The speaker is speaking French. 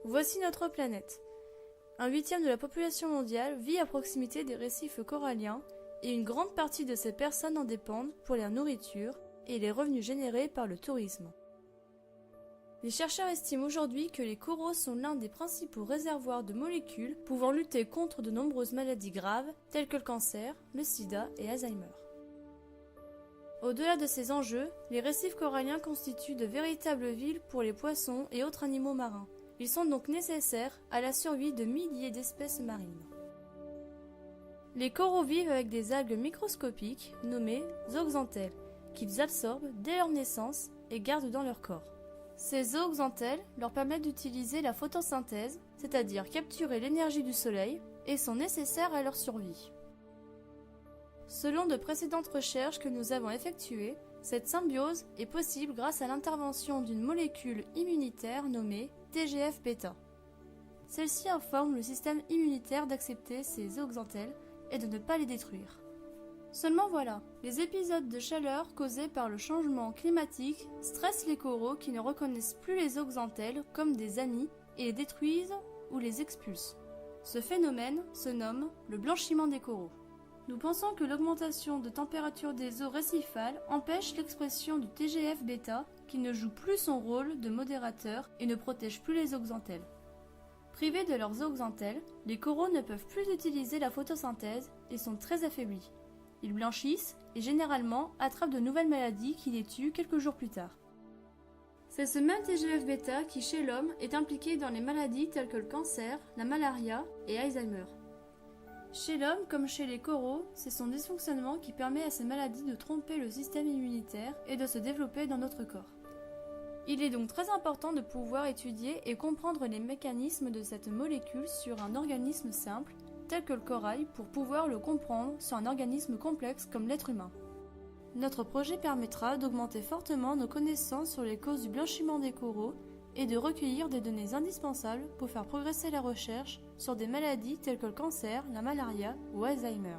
Voici notre planète. Un huitième de la population mondiale vit à proximité des récifs coralliens et une grande partie de ces personnes en dépendent pour leur nourriture et les revenus générés par le tourisme. Les chercheurs estiment aujourd'hui que les coraux sont l'un des principaux réservoirs de molécules pouvant lutter contre de nombreuses maladies graves telles que le cancer, le sida et Alzheimer. Au-delà de ces enjeux, les récifs coralliens constituent de véritables villes pour les poissons et autres animaux marins. Ils sont donc nécessaires à la survie de milliers d'espèces marines. Les coraux vivent avec des algues microscopiques nommées zooxanthelles, qu'ils absorbent dès leur naissance et gardent dans leur corps. Ces zooxanthelles leur permettent d'utiliser la photosynthèse, c'est-à-dire capturer l'énergie du soleil, et sont nécessaires à leur survie. Selon de précédentes recherches que nous avons effectuées, cette symbiose est possible grâce à l'intervention d'une molécule immunitaire nommée TGF-bêta. Celle-ci informe le système immunitaire d'accepter ces zooxanthelles et de ne pas les détruire. Seulement voilà, les épisodes de chaleur causés par le changement climatique stressent les coraux qui ne reconnaissent plus les zooxanthelles comme des amis et les détruisent ou les expulsent. Ce phénomène se nomme le blanchiment des coraux. Nous pensons que l'augmentation de température des eaux récifales empêche l'expression du TGF-bêta qui ne joue plus son rôle de modérateur et ne protège plus les zooxanthelles. Privés de leurs zooxanthelles, les coraux ne peuvent plus utiliser la photosynthèse et sont très affaiblis. Ils blanchissent et généralement attrapent de nouvelles maladies qui les tuent quelques jours plus tard. C'est ce même TGF-bêta qui chez l'homme est impliqué dans les maladies telles que le cancer, la malaria et Alzheimer. Chez l'homme comme chez les coraux, c'est son dysfonctionnement qui permet à ces maladies de tromper le système immunitaire et de se développer dans notre corps. Il est donc très important de pouvoir étudier et comprendre les mécanismes de cette molécule sur un organisme simple, tel que le corail, pour pouvoir le comprendre sur un organisme complexe comme l'être humain. Notre projet permettra d'augmenter fortement nos connaissances sur les causes du blanchiment des coraux et de recueillir des données indispensables pour faire progresser la recherche sur des maladies telles que le cancer, la malaria ou Alzheimer.